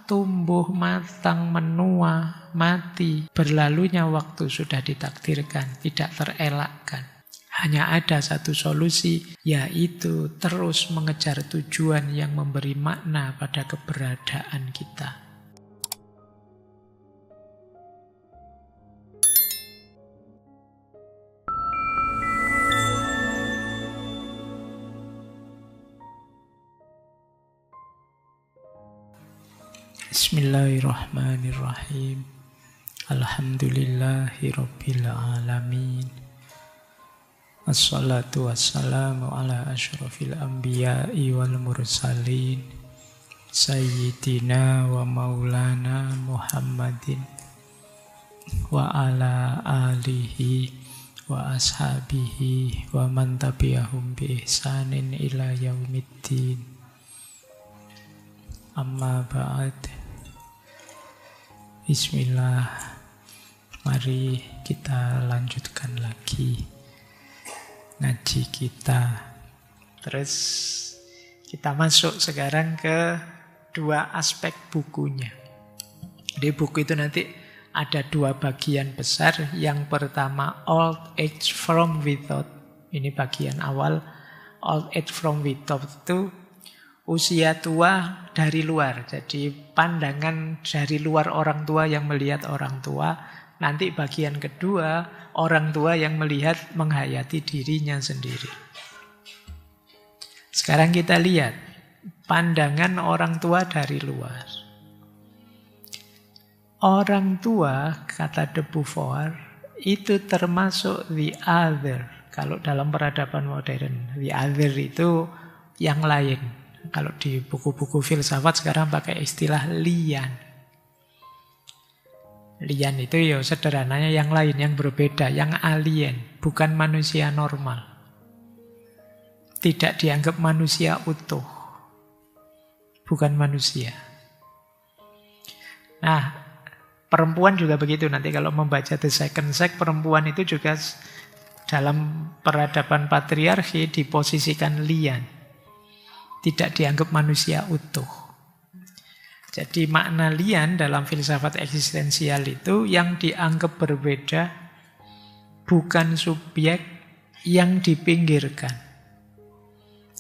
tumbuh, matang, menua, mati. Berlalunya waktu sudah ditakdirkan, tidak terelakkan. Hanya ada satu solusi, yaitu terus mengejar tujuan yang memberi makna pada keberadaan kita. Bismillahirrahmanirrahim. Alhamdulillahi rabbil alamin. Assalatu wassalamu ala asyrafil anbiya'i wal mursalin. Sayyidina wa maulana Muhammadin wa ala alihi wa ashabihi wa man tabi'ahum bi ihsanin ila yaumiddin. Amma ba'd. Bismillah. Mari kita lanjutkan lagi ngaji kita. Terus kita masuk sekarang ke dua aspek bukunya. Di buku itu nanti ada dua bagian besar. Yang pertama, Old Age from Without. Ini bagian awal. Old Age from Without itu usia tua dari luar. Jadi pandangan dari luar orang tua yang melihat orang tua. Nanti bagian kedua, orang tua yang melihat menghayati dirinya sendiri. Sekarang kita lihat pandangan orang tua dari luar. Orang tua, kata de Beauvoir, itu termasuk the other. Kalau dalam peradaban modern, the other itu yang lain. Kalau di buku-buku filsafat sekarang pakai istilah lian. Lian itu ya sederhananya yang lain, yang berbeda, yang alien, bukan manusia normal. Tidak dianggap manusia utuh. Bukan manusia. Nah, perempuan juga begitu. Nanti kalau membaca The Second Sex, perempuan itu juga dalam peradaban patriarki diposisikan lian. Tidak dianggap manusia utuh. Jadi makna lian dalam filsafat eksistensial itu yang dianggap berbeda bukan subjek yang dipinggirkan.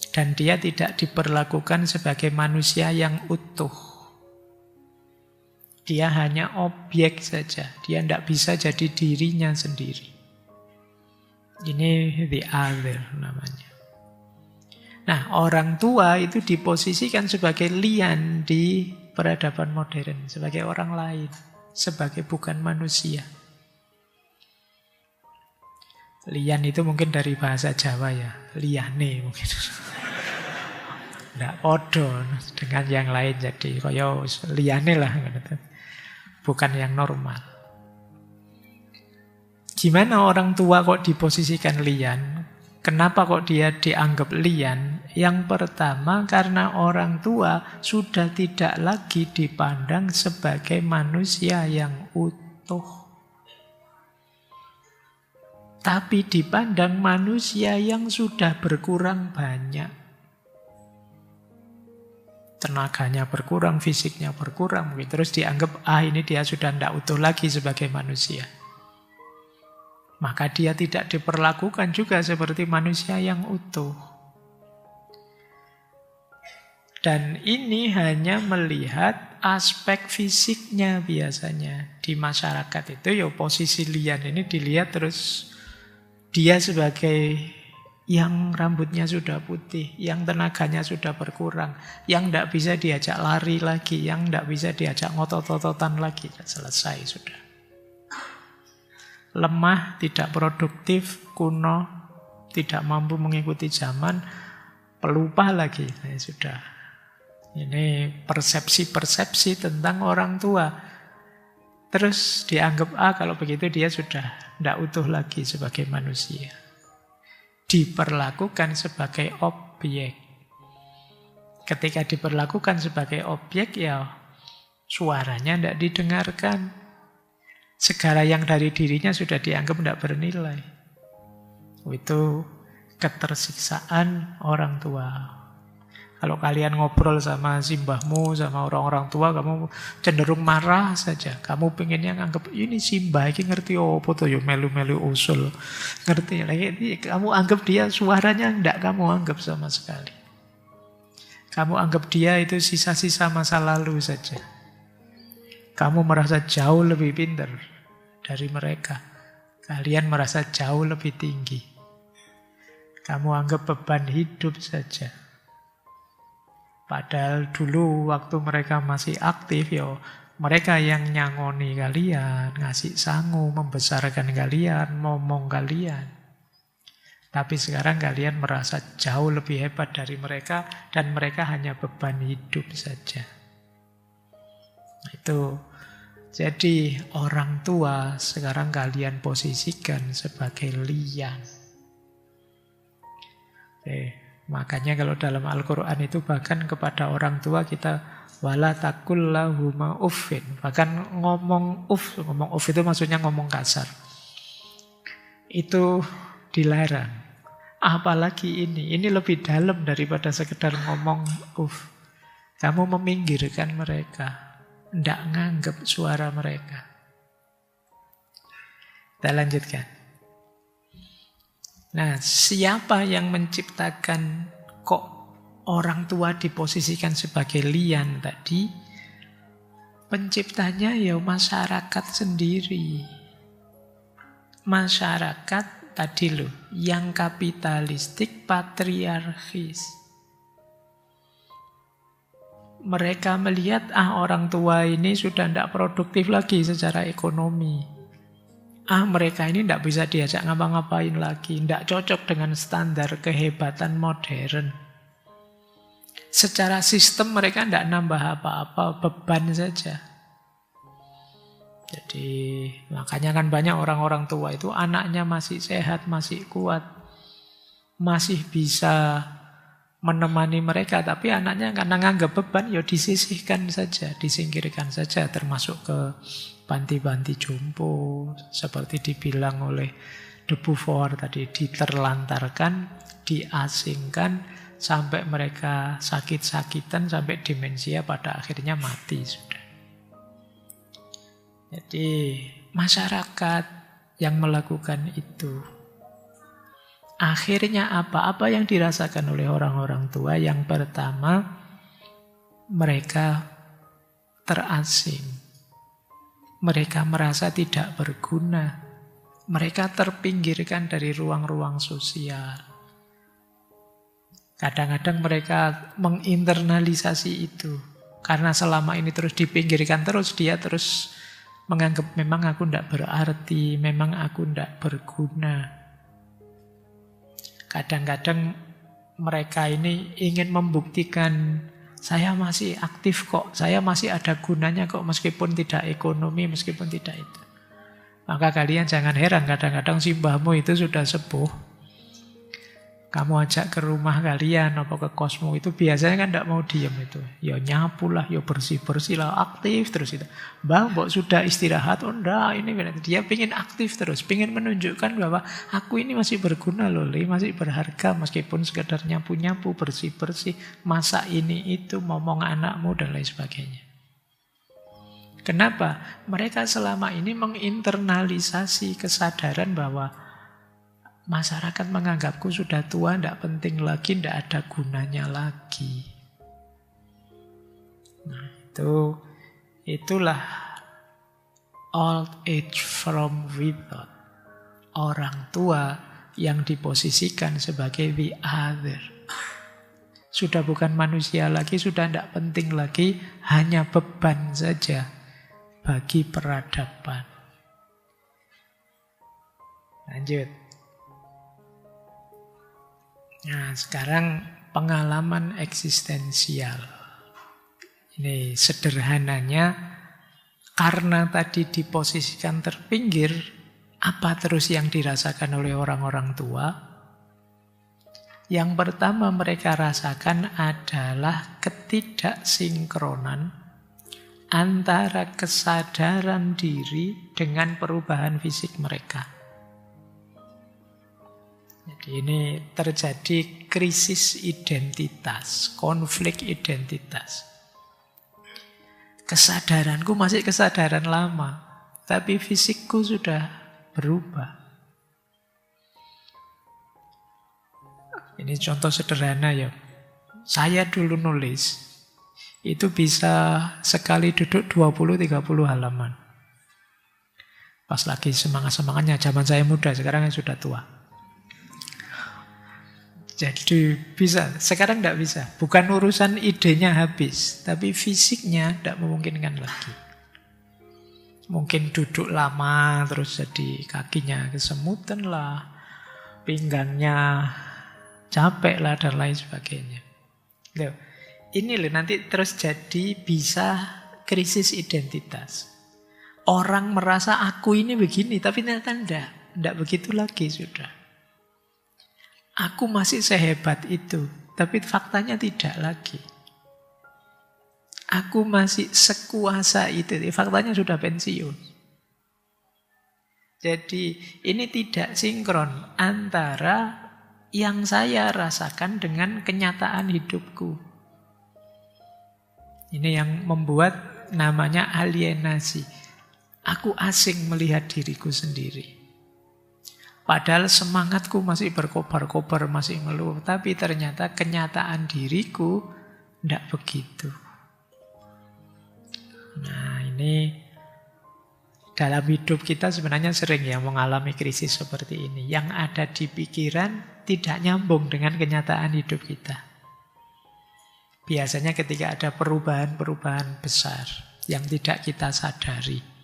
Dan dia tidak diperlakukan sebagai manusia yang utuh. Dia hanya objek saja. Dia tidak bisa jadi dirinya sendiri. Ini the other namanya. Nah, orang tua itu diposisikan sebagai lian di peradaban modern, sebagai orang lain, sebagai bukan manusia. Lian itu mungkin dari bahasa Jawa ya, liane mungkin. Tidak podo dengan yang lain, jadi kaya liane lah. Bukan yang normal. Gimana orang tua kok diposisikan lian? Kenapa kok dia dianggap lian? Yang pertama karena orang tua sudah tidak lagi dipandang sebagai manusia yang utuh. Tapi dipandang manusia yang sudah berkurang banyak. Tenaganya berkurang, fisiknya berkurang. Terus dianggap, ini dia sudah tidak utuh lagi sebagai manusia. Maka dia tidak diperlakukan juga seperti manusia yang utuh. Dan ini hanya melihat aspek fisiknya biasanya. Di masyarakat itu ya posisi lian ini dilihat terus dia sebagai yang rambutnya sudah putih, yang tenaganya sudah berkurang, yang tidak bisa diajak lari lagi, yang tidak bisa diajak ngotot-ototan lagi. Selesai sudah. Lemah, tidak produktif, kuno, tidak mampu mengikuti zaman, pelupa lagi. Nah, sudah. Ini persepsi-persepsi tentang orang tua. Terus dianggap, kalau begitu dia sudah tidak utuh lagi sebagai manusia. Diperlakukan sebagai objek. Ketika diperlakukan sebagai objek, ya suaranya tidak didengarkan. Segala yang dari dirinya sudah dianggap tidak bernilai. Itu ketersiksaan orang tua. Kalau kalian ngobrol sama simbahmu, sama orang-orang tua, kamu cenderung marah saja. Kamu pengennya nganggap, ini simbah, ini ngerti apa tuh, ya melu-melu usul. Ngerti lagi, kamu anggap dia suaranya enggak kamu anggap sama sekali. Kamu anggap dia itu sisa-sisa masa lalu saja. Kamu merasa jauh lebih pintar dari mereka. Kalian merasa jauh lebih tinggi. Kamu anggap beban hidup saja. Padahal dulu waktu mereka masih aktif, ya mereka yang nyangoni kalian, ngasih sangu, membesarkan kalian, ngomong kalian. Tapi sekarang kalian merasa jauh lebih hebat dari mereka, dan mereka hanya beban hidup saja. Itu. Jadi orang tua sekarang kalian posisikan sebagai lian. Makanya kalau dalam Al-Quran itu bahkan kepada orang tua kita wala takul lahuma uffin. Bahkan ngomong uff itu maksudnya ngomong kasar. Itu dilarang. Apalagi ini lebih dalam daripada sekedar ngomong uff. Kamu meminggirkan mereka, tidak nganggap suara mereka. Kita lanjutkan. Nah, siapa yang menciptakan kok orang tua diposisikan sebagai lian tadi? Penciptanya ya masyarakat sendiri. Masyarakat tadi loh, yang kapitalistik, patriarkis. Mereka melihat, orang tua ini sudah tidak produktif lagi secara ekonomi. Mereka ini tidak bisa diajak ngapa-ngapain lagi. Tidak cocok dengan standar kehebatan modern. Secara sistem mereka tidak nambah apa-apa, beban saja. Jadi makanya kan banyak orang-orang tua itu anaknya masih sehat, masih kuat. Masih bisa menemani mereka. Tapi anaknya karena nganggap beban, ya disisihkan saja, disingkirkan saja. Termasuk ke panti-panti jompo, seperti dibilang oleh De Beauvoir tadi, diterlantarkan, diasingkan, sampai mereka sakit-sakitan, sampai demensia, pada akhirnya mati sudah. Jadi masyarakat yang melakukan itu. Akhirnya apa? Apa yang dirasakan oleh orang-orang tua? Yang pertama, mereka terasing. Mereka merasa tidak berguna. Mereka terpinggirkan dari ruang-ruang sosial. Kadang-kadang mereka menginternalisasi itu. Karena selama ini terus dipinggirkan terus, dia terus menganggap memang aku tidak berarti, memang aku tidak berguna. Kadang-kadang mereka ini ingin membuktikan, saya masih aktif kok, saya masih ada gunanya kok, meskipun tidak ekonomi, meskipun tidak itu. Maka kalian jangan heran, kadang-kadang simbahmu itu sudah sepuh. Kamu ajak ke rumah kalian, apa ke kosmu, itu biasanya kan tidak mau diam itu. Ya nyapu lah, ya bersih-bersih lah, aktif terus itu. Bang, mbok sudah istirahat? Oh enggak, ini dia pengen aktif terus, pengen menunjukkan bahwa aku ini masih berguna loh, masih berharga, meskipun sekedar nyapu-nyapu, bersih-bersih, masak ini itu, ngomong anakmu dan lain sebagainya. Kenapa? Mereka selama ini menginternalisasi kesadaran bahwa masyarakat menganggapku sudah tua, tidak penting lagi, tidak ada gunanya lagi. Nah, itulah old age from without. Orang tua yang diposisikan sebagai the other. Sudah bukan manusia lagi, sudah tidak penting lagi, hanya beban saja bagi peradaban. Lanjut. Nah, sekarang pengalaman eksistensial. Ini sederhananya, karena tadi diposisikan terpinggir, apa terus yang dirasakan oleh orang-orang tua? Yang pertama mereka rasakan adalah ketidaksinkronan antara kesadaran diri dengan perubahan fisik mereka. Jadi ini terjadi krisis identitas, konflik identitas. Kesadaranku masih kesadaran lama, tapi fisikku sudah berubah. Ini contoh sederhana ya. Saya dulu nulis, itu bisa sekali duduk 20-30 halaman. Pas lagi semangat-semangatnya, zaman saya muda, sekarang sudah tua. Jadi bisa, sekarang tidak bisa. Bukan urusan idenya habis, tapi fisiknya tidak memungkinkan lagi. Mungkin duduk lama, terus jadi kakinya kesemutan lah, pinggangnya capek lah, dan lain sebagainya. Loh, ini loh nanti terus jadi bisa krisis identitas. Orang merasa aku ini begini, tapi ternyata tidak begitu lagi sudah. Aku masih sehebat itu, tapi faktanya tidak lagi. Aku masih sekuasa itu, faktanya sudah pensiun. Jadi ini tidak sinkron antara yang saya rasakan dengan kenyataan hidupku. Ini yang membuat namanya alienasi. Aku asing melihat diriku sendiri. Padahal semangatku masih berkobar-kobar, masih ngeluh. Tapi ternyata kenyataan diriku tidak begitu. Nah ini dalam hidup kita sebenarnya sering ya mengalami krisis seperti ini. Yang ada di pikiran tidak nyambung dengan kenyataan hidup kita. Biasanya ketika ada perubahan-perubahan besar yang tidak kita sadari.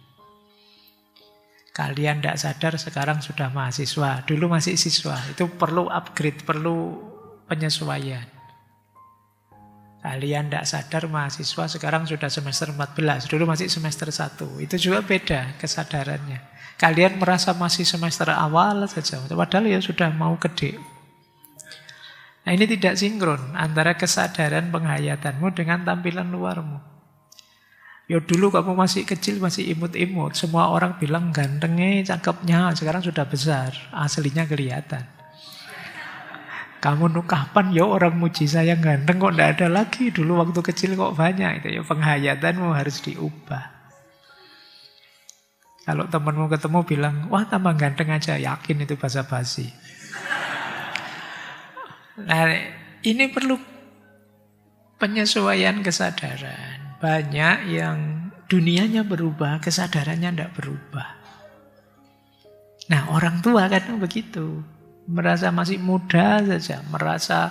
Kalian tidak sadar sekarang sudah mahasiswa, dulu masih siswa. Itu perlu upgrade, perlu penyesuaian. Kalian tidak sadar mahasiswa sekarang sudah semester 14, dulu masih semester 1. Itu juga beda kesadarannya. Kalian merasa masih semester awal saja, padahal ya sudah mau gede. Nah ini tidak sinkron antara kesadaran penghayatanmu dengan tampilan luarmu. Ya dulu kamu masih kecil, masih imut-imut. Semua orang bilang gantengnya, cakepnya. Sekarang sudah besar, aslinya kelihatan. Kamu kapan ya orang muji saya ganteng kok tidak ada lagi. Dulu waktu kecil kok banyak. Itu ya penghayatanmu harus diubah. Kalau temanmu ketemu bilang, wah tambah ganteng aja. Yakin itu basa-basi. Nah ini perlu penyesuaian kesadaran. Banyak yang dunianya berubah, kesadarannya tidak berubah. Nah orang tua kadang begitu. Merasa masih muda saja. Merasa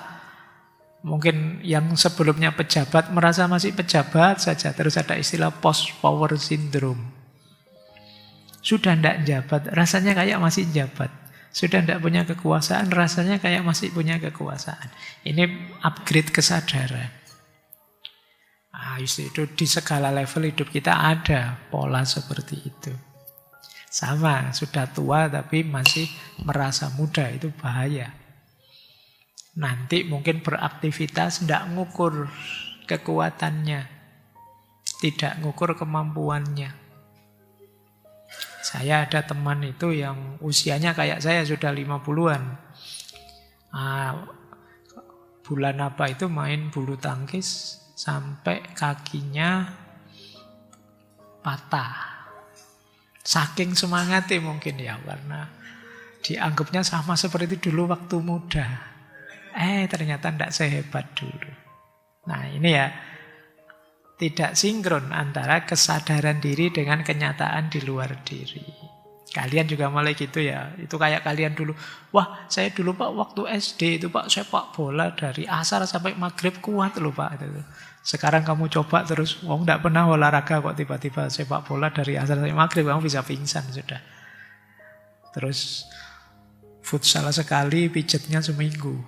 mungkin yang sebelumnya pejabat, merasa masih pejabat saja. Terus ada istilah post-power syndrome. Sudah tidak jabat, rasanya kayak masih jabat. Sudah tidak punya kekuasaan, rasanya kayak masih punya kekuasaan. Ini upgrade kesadaran. Itu di segala level hidup kita ada pola seperti itu. Sama, sudah tua tapi masih merasa muda, itu bahaya. Nanti mungkin beraktivitas tidak ngukur kekuatannya, tidak ngukur kemampuannya. Saya ada teman itu yang usianya kayak saya sudah 50-an. Bulan apa itu main bulu tangkis sampai kakinya patah. Saking semangatnya mungkin ya, karena dianggapnya sama seperti dulu waktu muda. Ternyata tidak sehebat dulu. Nah ini ya, tidak sinkron antara kesadaran diri dengan kenyataan di luar diri. Kalian juga mulai gitu ya. Itu kayak kalian dulu. Wah saya dulu Pak waktu SD itu Pak sepak bola dari asar sampai maghrib kuat loh Pak. Sekarang kamu coba terus, tidak pernah olahraga kok tiba-tiba sepak bola dari asar sampai maghrib, kamu bisa pingsan sudah. Terus futsal sekali, pijetnya seminggu.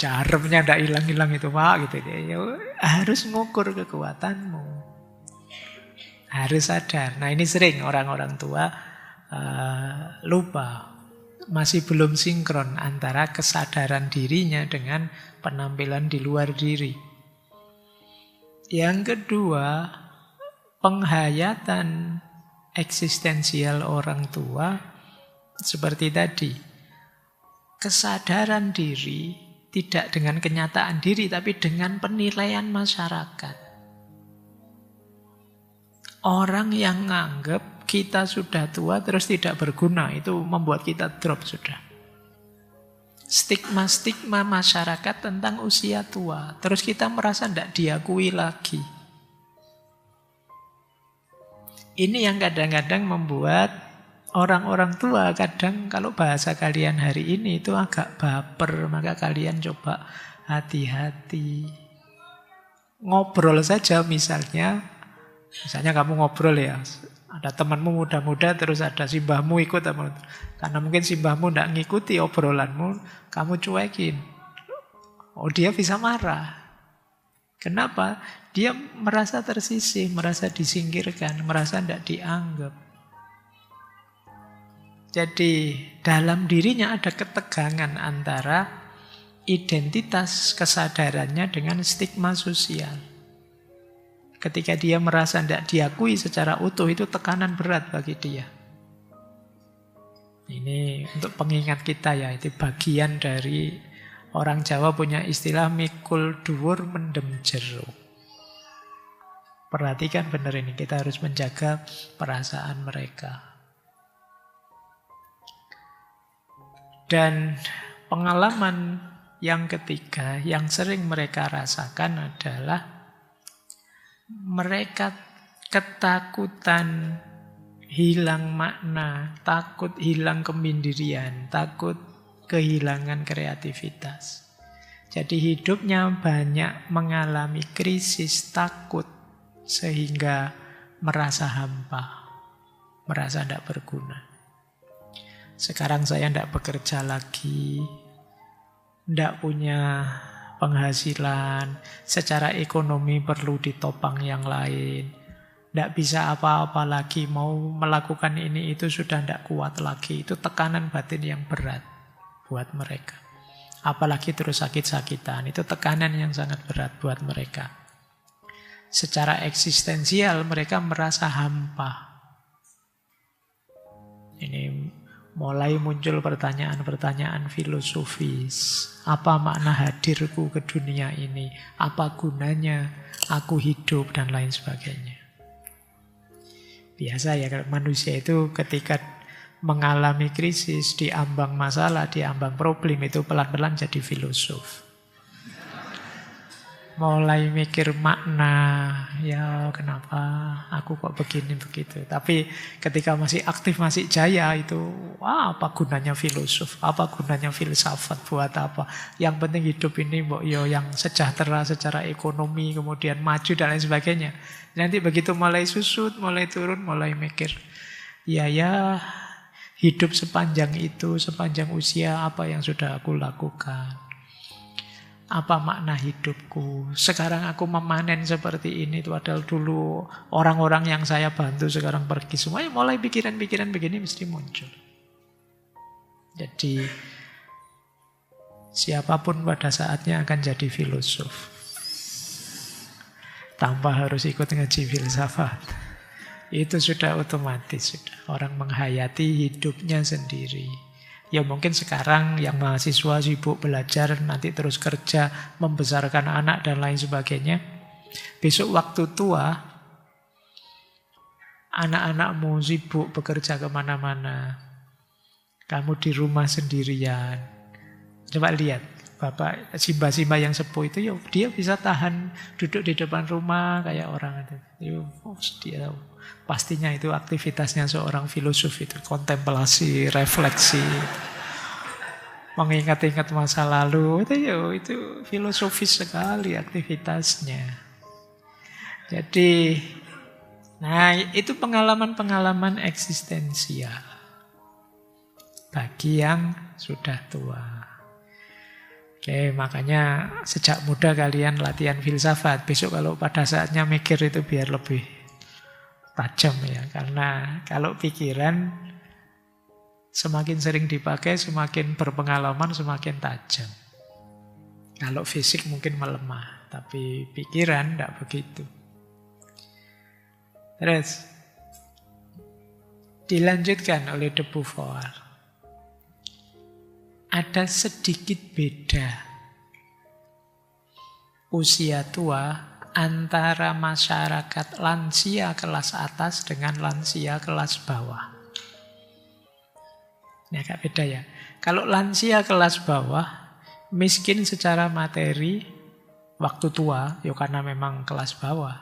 Jaremnya tidak hilang-hilang itu Pak. Gitu. Ya, harus ngukur kekuatanmu. Harus sadar. Nah ini sering orang-orang tua lupa. Masih belum sinkron antara kesadaran dirinya dengan penampilan di luar diri. Yang kedua, penghayatan eksistensial orang tua Seperti tadi, kesadaran diri tidak dengan kenyataan diri, tapi dengan penilaian masyarakat. Orang yang nganggap kita sudah tua terus tidak berguna, itu membuat kita drop sudah. Stigma-stigma masyarakat tentang usia tua, terus kita merasa tidak diakui lagi. Ini yang kadang-kadang membuat orang-orang tua kadang kalau bahasa kalian hari ini itu agak baper, maka kalian coba hati-hati. Ngobrol saja misalnya kamu ngobrol ya, ada temanmu muda-muda terus ada simbahmu ikut, karena mungkin simbahmu tidak ngikuti obrolanmu, kamu cuekin. Oh, dia bisa marah. Kenapa? Dia merasa tersisih, merasa disingkirkan, merasa tidak dianggap. Jadi dalam dirinya ada ketegangan antara identitas kesadarannya dengan stigma sosial. Ketika dia merasa tidak diakui secara utuh, itu tekanan berat bagi dia. Ini untuk pengingat kita ya, itu bagian dari orang Jawa punya istilah mikul dhuwur mendem jero. Perhatikan benar ini, kita harus menjaga perasaan mereka. Dan pengalaman yang ketiga yang sering mereka rasakan adalah mereka ketakutan hilang makna, takut hilang kemandirian, takut kehilangan kreativitas. Jadi hidupnya banyak mengalami krisis takut sehingga merasa hampa, merasa tidak berguna. Sekarang saya tidak bekerja lagi, tidak punya penghasilan, secara ekonomi perlu ditopang yang lain. Tidak bisa apa-apa lagi, mau melakukan ini itu sudah tidak kuat lagi. Itu tekanan batin yang berat buat mereka. Apalagi terus sakit-sakitan, itu tekanan yang sangat berat buat mereka. Secara eksistensial mereka merasa hampa. Ini mulai muncul pertanyaan-pertanyaan filosofis. Apa makna hadirku ke dunia ini? Apa gunanya aku hidup? Dan lain sebagainya. Biasa ya, manusia itu ketika mengalami krisis, diambang masalah, diambang problem, itu pelan-pelan jadi filosof. Mulai mikir makna, ya kenapa aku kok begini begitu. Tapi ketika masih aktif, masih jaya itu, wah apa gunanya filosof, apa gunanya filsafat, buat apa. Yang penting hidup ini yang sejahtera secara ekonomi, kemudian maju dan lain sebagainya. Nanti begitu mulai susut, mulai turun, mulai mikir, ya hidup sepanjang itu, sepanjang usia apa yang sudah aku lakukan. Apa makna hidupku? Sekarang aku memanen seperti ini. Itu adalah dulu orang-orang yang saya bantu sekarang pergi. Semuanya mulai pikiran-pikiran begini mesti muncul. Jadi siapapun pada saatnya akan jadi filosof. Tanpa harus ikut ngaji filsafat. Itu sudah otomatis. Orang menghayati hidupnya sendiri. Ya mungkin sekarang yang mahasiswa sibuk belajar, nanti terus kerja, membesarkan anak dan lain sebagainya. Besok waktu tua, anak-anakmu sibuk bekerja kemana-mana. Kamu di rumah sendirian. Coba lihat, bapak simba-simba yang sepuh itu, dia bisa tahan duduk di depan rumah kayak orang itu. Dia pastinya itu aktivitasnya seorang filosof itu, kontemplasi, refleksi, mengingat-ingat masa lalu, itu filosofis sekali aktivitasnya. Jadi, itu pengalaman-pengalaman eksistensial bagi yang sudah tua. Oke, makanya sejak muda kalian latihan filsafat. Besok kalau pada saatnya mikir itu biar lebih tajam ya. Karena kalau pikiran semakin sering dipakai, semakin berpengalaman, semakin tajam. Kalau fisik mungkin melemah, tapi pikiran tidak begitu. Terus dilanjutkan oleh de Beauvoir. ada sedikit beda usia tua antara masyarakat lansia kelas atas dengan lansia kelas bawah. Ini agak beda ya. Kalau lansia kelas bawah, miskin secara materi, waktu tua, ya karena memang kelas bawah.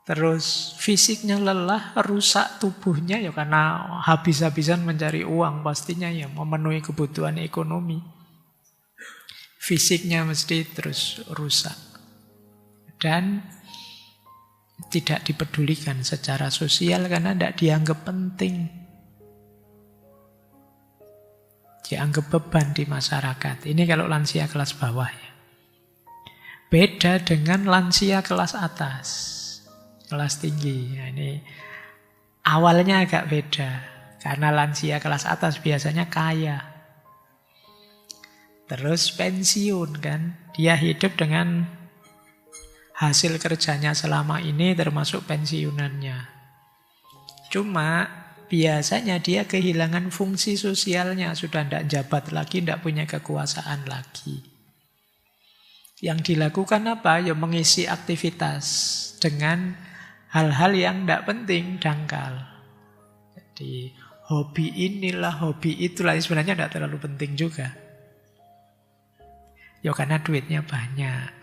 Terus fisiknya lelah, rusak tubuhnya, ya karena habis-habisan mencari uang, pastinya ya memenuhi kebutuhan ekonomi. Fisiknya mesti terus rusak. Dan tidak dipedulikan secara sosial karena tidak dianggap penting. Dianggap beban di masyarakat. Ini kalau lansia kelas bawah ya. Beda dengan lansia kelas atas, kelas tinggi. Nah, ini awalnya agak beda. Karena lansia kelas atas biasanya kaya. Terus pensiun kan. Dia hidup dengan hasil kerjanya selama ini termasuk pensiunannya. Cuma biasanya dia kehilangan fungsi sosialnya. Sudah tidak jabat lagi, tidak punya kekuasaan lagi. Yang dilakukan apa? Ya mengisi aktivitas dengan hal-hal yang tidak penting, dangkal. Jadi hobi inilah, hobi itulah, sebenarnya tidak terlalu penting juga. Ya karena duitnya banyak.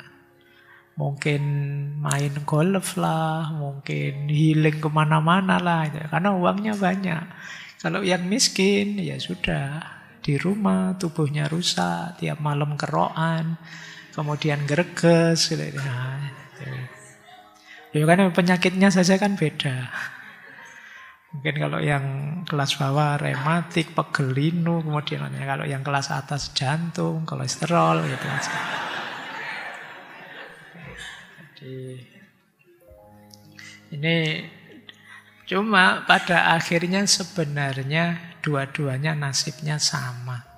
Mungkin main golf lah, mungkin healing kemana-mana lah. Karena uangnya banyak. Kalau yang miskin, ya sudah. Di rumah, tubuhnya rusak, tiap malam kerokan, kemudian greges. Nah, ya karena penyakitnya saja kan beda. Mungkin kalau yang kelas bawah rematik, pegel linu, kemudian kalau yang kelas atas jantung, kolesterol, gitu aja. Jadi ini cuma pada akhirnya sebenarnya dua-duanya nasibnya sama.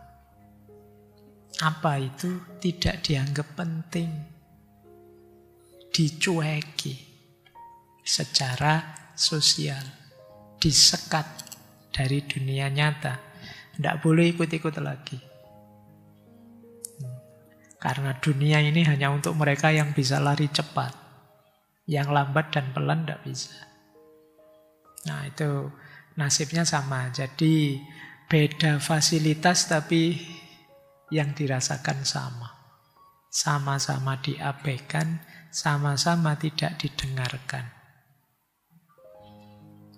Apa itu? Tidak dianggap penting, dicueki secara sosial, disekat dari dunia nyata. Tidak boleh ikut-ikut lagi. Karena dunia ini hanya untuk mereka yang bisa lari cepat. Yang lambat dan pelan tidak bisa. Nah itu nasibnya sama. Jadi beda fasilitas tapi yang dirasakan sama. Sama-sama diabaikan, sama-sama tidak didengarkan.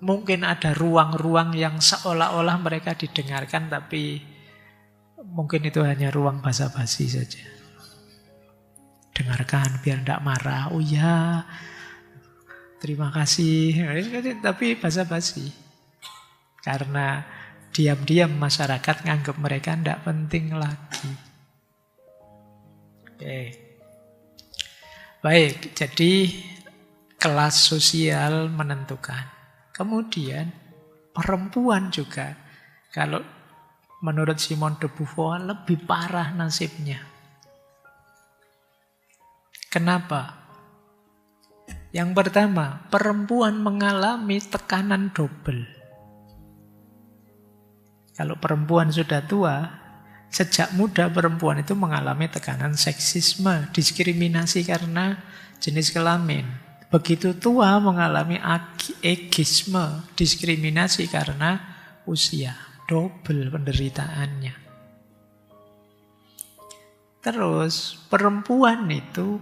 Mungkin ada ruang-ruang yang seolah-olah mereka didengarkan, tapi mungkin itu hanya ruang basa-basi saja. Dengarkan biar tidak marah. Oh ya, terima kasih. Tapi basa-basi. Karena diam-diam masyarakat nganggap mereka tidak penting lagi. Oke. Baik, jadi kelas sosial menentukan. Kemudian perempuan juga. Kalau menurut Simone de Beauvoir lebih parah nasibnya. Kenapa? Yang pertama, perempuan mengalami tekanan double. Kalau perempuan sudah tua, sejak muda perempuan itu mengalami tekanan seksisme, diskriminasi karena jenis kelamin. Begitu tua mengalami ageisme, diskriminasi karena usia. Double penderitaannya. Terus perempuan itu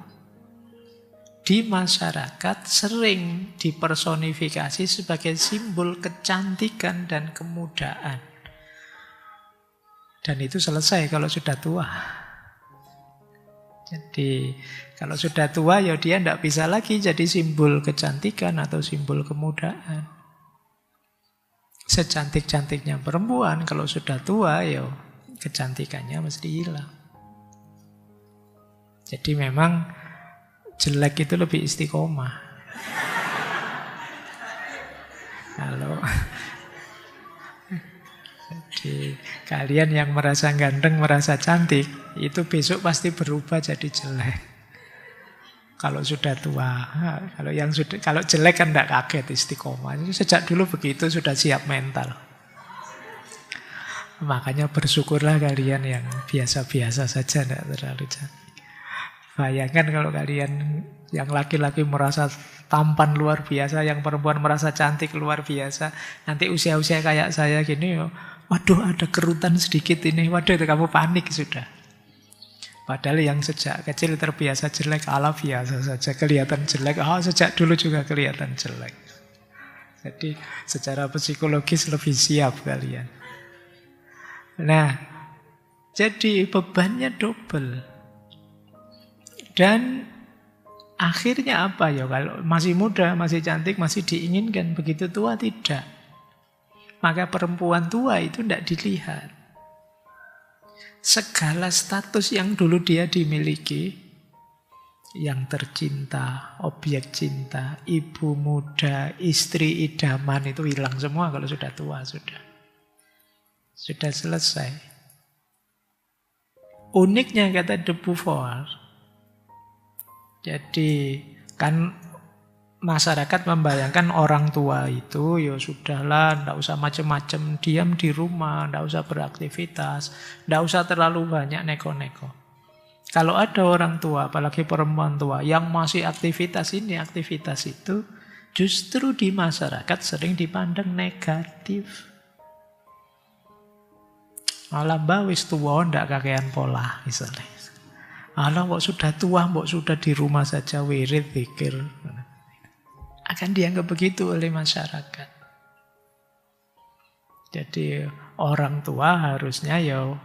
di masyarakat sering dipersonifikasi sebagai simbol kecantikan dan kemudaan. Dan itu selesai kalau sudah tua. Jadi kalau sudah tua ya dia tidak bisa lagi jadi simbol kecantikan atau simbol kemudaan. Secantik-cantiknya perempuan kalau sudah tua ya kecantikannya mesti hilang. Jadi memang jelek itu lebih istiqomah. Kalau jadi kalian yang merasa ganteng, merasa cantik, itu besok pasti berubah jadi jelek. Kalau sudah tua, kalau jelek kan tidak kaget istiqomah. Jadi sejak dulu begitu sudah siap mental. Makanya bersyukurlah kalian yang biasa-biasa saja, tidak terlalu cantik. Bayangkan kalau kalian yang laki-laki merasa tampan luar biasa, yang perempuan merasa cantik luar biasa. Nanti usia-usia kayak saya gini, waduh ada kerutan sedikit ini, waduh itu kamu panik sudah. Padahal yang sejak kecil terbiasa jelek, ala biasa saja, kelihatan jelek. Sejak dulu juga kelihatan jelek. Jadi secara psikologis lebih siap kalian. Nah, jadi bebannya double. Dan akhirnya apa ya? Kalau masih muda, masih cantik, masih diinginkan. Begitu tua tidak. Maka perempuan tua itu tidak dilihat. Segala status yang dulu dia dimiliki, yang tercinta, objek cinta, ibu muda, istri idaman, itu hilang semua kalau sudah tua. Sudah selesai. Uniknya kata de Beauvoir, jadi kan masyarakat membayangkan orang tua itu ya sudahlah, tidak usah macam-macam, diam di rumah, tidak usah beraktivitas, tidak usah terlalu banyak neko-neko. Kalau ada orang tua, apalagi perempuan tua yang masih aktivitas ini, aktivitas itu, justru di masyarakat sering dipandang negatif. Malah mbak wis tua ndak kakean pola misalnya. Alah mbok sudah tua, mbok sudah di rumah saja wirid zikir. Akan dianggap begitu oleh masyarakat. Jadi orang tua harusnya ya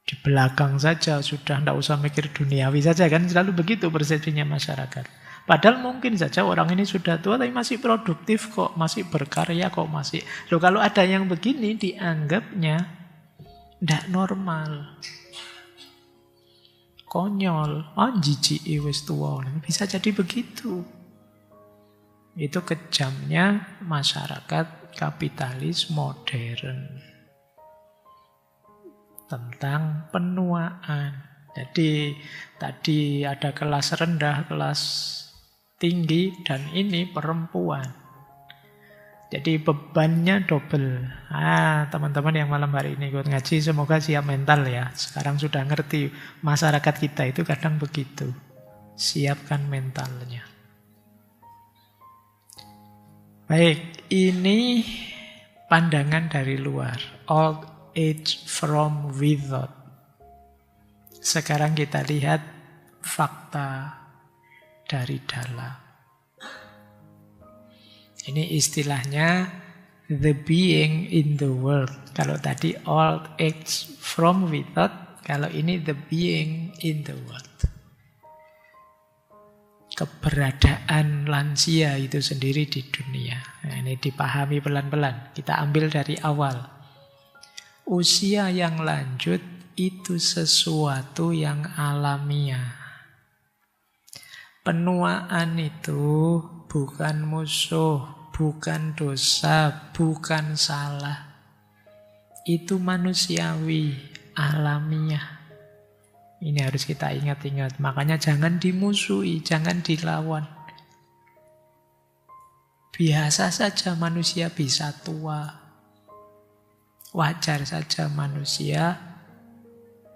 di belakang saja, sudah ndak usah mikir duniawi saja, kan selalu begitu persepsinya masyarakat. Padahal mungkin saja orang ini sudah tua tapi masih produktif kok, masih berkarya kok, masih. Loh kalau ada yang begini dianggapnya ndak normal. Konyol. Jijik wis tua. Bisa jadi begitu. Itu kejamnya masyarakat kapitalis modern. Tentang penuaan. Jadi tadi ada kelas rendah, kelas tinggi, dan ini perempuan. Jadi bebannya double. Teman-teman yang malam hari ini ikut ngaji, semoga siap mental ya. Sekarang sudah ngerti, masyarakat kita itu kadang begitu. Siapkan mentalnya. Baik, ini pandangan dari luar. Old age from without. Sekarang kita lihat fakta dari dalam. Ini istilahnya the being in the world. Kalau tadi old age from without, kalau ini the being in the world. Keberadaan lansia itu sendiri di dunia. Nah, ini dipahami pelan-pelan. Kita ambil dari awal. Usia yang lanjut itu sesuatu yang alamiah. Penuaan itu bukan musuh, bukan dosa, bukan salah. Itu manusiawi, alamiah. Ini harus kita ingat-ingat. Makanya jangan dimusuhi, jangan dilawan. Biasa saja manusia bisa tua. Wajar saja manusia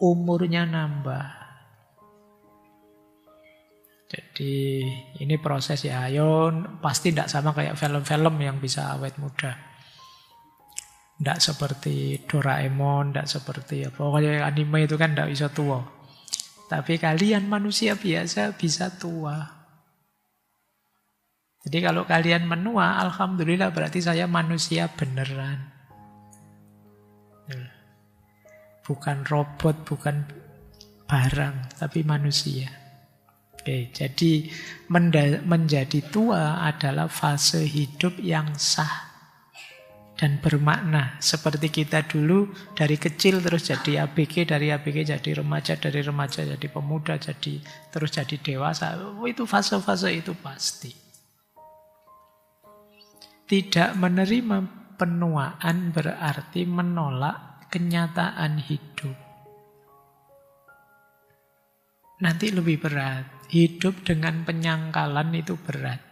umurnya nambah. Jadi ini proses ya, pasti tidak sama kayak film-film yang bisa awet muda. Tidak seperti Doraemon, tidak seperti apa. Pokoknya anime itu kan tidak bisa tua. Tapi kalian manusia biasa bisa tua. Jadi kalau kalian menua, alhamdulillah berarti saya manusia beneran. Bukan robot, bukan barang, tapi manusia. Oke, jadi menjadi tua adalah fase hidup yang sah dan bermakna. Seperti kita dulu dari kecil terus jadi ABG, dari ABG jadi remaja, dari remaja jadi pemuda, terus jadi dewasa. Itu fase-fase itu pasti. Tidak menerima penuaan berarti menolak kenyataan hidup. Nanti lebih berat. Hidup dengan penyangkalan itu berat.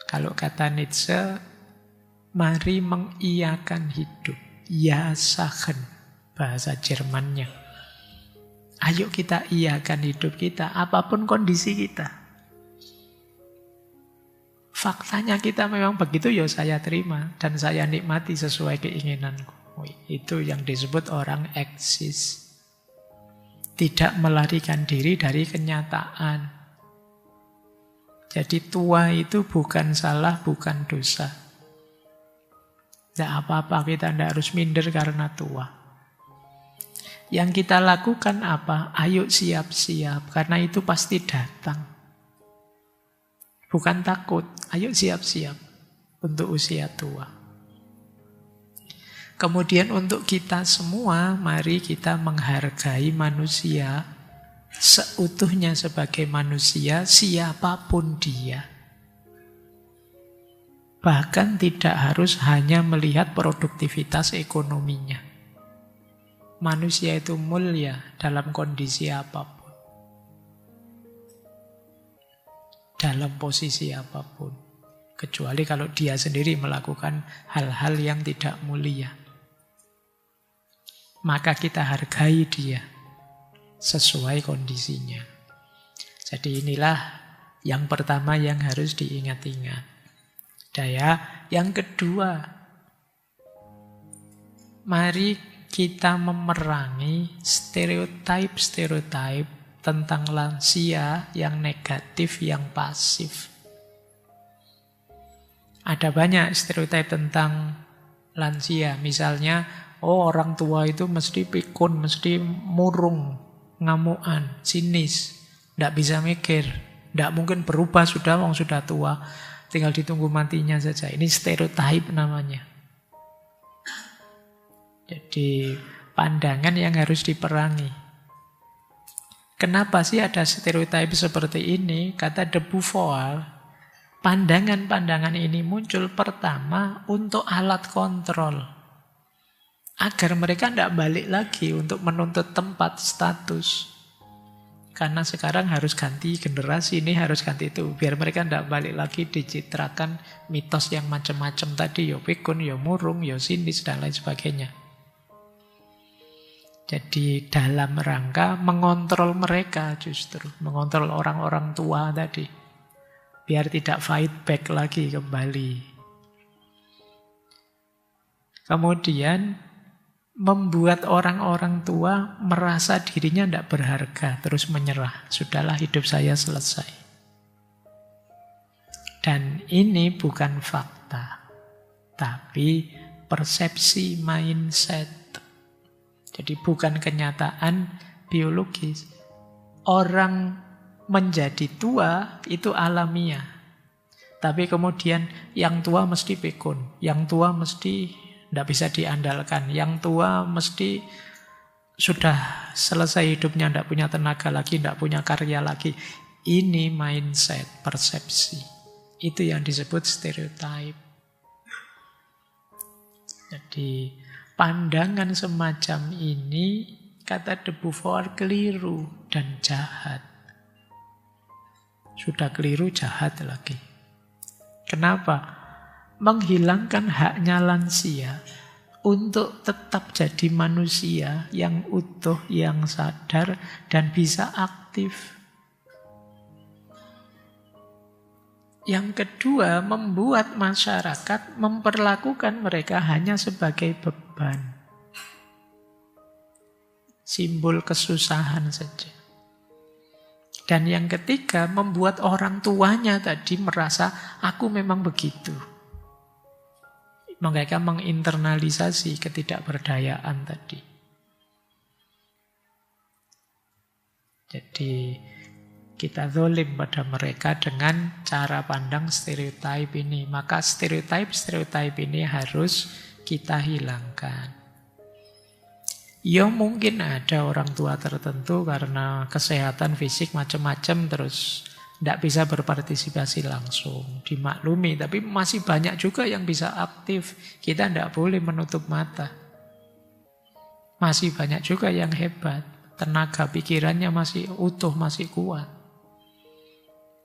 Kalau kata Nietzsche, Mari mengiyakan hidup. Ya sachen, bahasa Jermannya. Ayo kita iyakan hidup kita, apapun kondisi kita. Faktanya kita memang begitu, ya saya terima. Dan saya nikmati sesuai keinginanku. Itu yang disebut orang eksis. Tidak melarikan diri dari kenyataan. Jadi tua itu bukan salah, bukan dosa. Tidak apa-apa, kita tidak harus minder karena tua. Yang kita lakukan apa? Ayo siap-siap, karena itu pasti datang. Bukan takut, ayo siap-siap untuk usia tua. Kemudian untuk kita semua, mari kita menghargai manusia seutuhnya sebagai manusia, siapapun dia. Bahkan tidak harus hanya melihat produktivitas ekonominya. Manusia itu mulia dalam kondisi apapun. Dalam posisi apapun. Kecuali kalau dia sendiri melakukan hal-hal yang tidak mulia. Maka kita hargai dia sesuai kondisinya. Jadi inilah yang pertama yang harus diingat-ingat. Daya, yang kedua, mari kita memerangi stereotip tentang lansia yang negatif, yang pasif. Ada banyak stereotip tentang lansia. Misalnya, orang tua itu mesti pikun, mesti murung, ngamuan, sinis, tidak bisa mikir, tidak mungkin berubah, sudah tua, tinggal ditunggu matinya saja. Ini stereotip namanya. Jadi pandangan yang harus diperangi. Kenapa sih ada stereotip seperti ini? Kata de Beauvoir, pandangan-pandangan ini muncul pertama untuk alat kontrol. Agar mereka tidak balik lagi untuk menuntut tempat, status. Karena sekarang harus ganti generasi, ini harus ganti itu. Biar mereka tidak balik lagi dicitrakan mitos yang macam-macam tadi. Ya pikun, ya murung, ya sinis, dan lain sebagainya. Jadi dalam rangka mengontrol mereka justru. Mengontrol orang-orang tua tadi. Biar tidak fight back lagi kembali. Kemudian membuat orang-orang tua merasa dirinya tidak berharga. Terus menyerah. Sudahlah, hidup saya selesai. Dan ini bukan fakta. Tapi persepsi mindset. Jadi bukan kenyataan biologis. Orang menjadi tua itu alamiah. Tapi kemudian yang tua mesti pikun. Yang tua mesti tidak bisa diandalkan. Yang tua mesti sudah selesai hidupnya, tidak punya tenaga lagi, tidak punya karya lagi. Ini mindset, persepsi. Itu yang disebut stereotip. Jadi pandangan semacam ini, kata de Beauvoir, keliru dan jahat. Sudah keliru, jahat lagi. Kenapa? Menghilangkan haknya lansia untuk tetap jadi manusia yang utuh, yang sadar, dan bisa aktif. Yang kedua, membuat masyarakat memperlakukan mereka hanya sebagai beban. Simbol kesusahan saja. Dan yang ketiga, membuat orang tuanya tadi merasa, aku memang begitu. Mereka menginternalisasi ketidakberdayaan tadi. Jadi kita zalim pada mereka dengan cara pandang stereotip ini. Maka stereotip ini harus kita hilangkan. Ya mungkin ada orang tua tertentu karena kesehatan fisik macam-macam terus tidak bisa berpartisipasi langsung. Dimaklumi, tapi masih banyak juga yang bisa aktif. Kita tidak boleh menutup mata. Masih banyak juga yang hebat. Tenaga pikirannya masih utuh, masih kuat.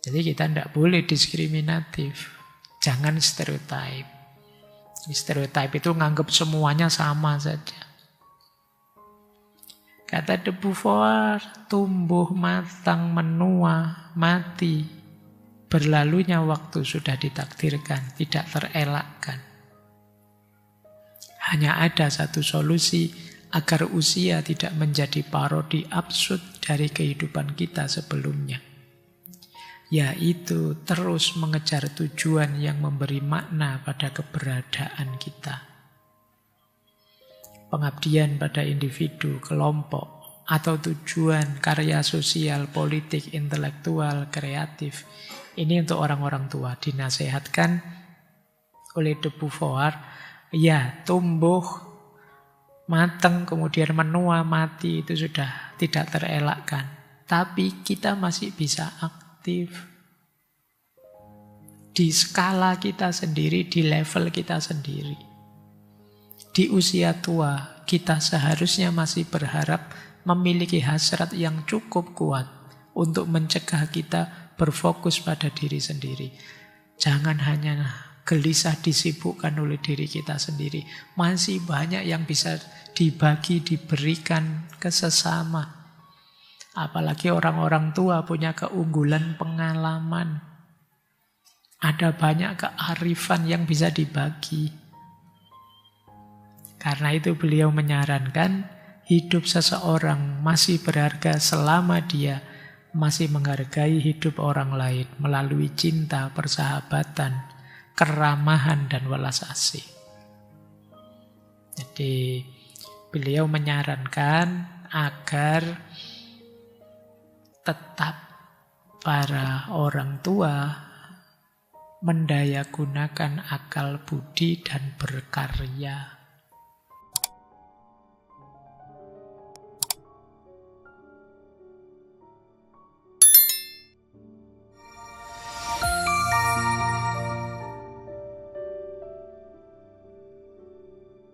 Jadi kita tidak boleh diskriminatif. Jangan stereotip. Stereotip itu nganggap semuanya sama saja. Kata de Beauvoir, tumbuh, matang, menua, mati. Berlalunya waktu sudah ditakdirkan, tidak terelakkan. Hanya ada satu solusi agar usia tidak menjadi parodi absurd dari kehidupan kita sebelumnya. Yaitu terus mengejar tujuan yang memberi makna pada keberadaan kita. Pengabdian pada individu, kelompok, atau tujuan karya sosial, politik, intelektual, kreatif. Ini untuk orang-orang tua. Dinasehatkan oleh de Beauvoir, ya tumbuh, matang, kemudian menua, mati, itu sudah tidak terelakkan. Tapi kita masih bisa aktif. Di skala kita sendiri, di level kita sendiri. Di usia tua, kita seharusnya masih berharap memiliki hasrat yang cukup kuat untuk mencegah kita berfokus pada diri sendiri. Jangan hanya gelisah disibukkan oleh diri kita sendiri. Masih banyak yang bisa dibagi, diberikan ke sesama. Apalagi orang-orang tua punya keunggulan pengalaman. Ada banyak kearifan yang bisa dibagi. Karena itu beliau menyarankan hidup seseorang masih berharga selama dia masih menghargai hidup orang lain melalui cinta, persahabatan, keramahan, dan welas asih. Jadi beliau menyarankan agar tetap para orang tua mendayagunakan akal budi dan berkarya.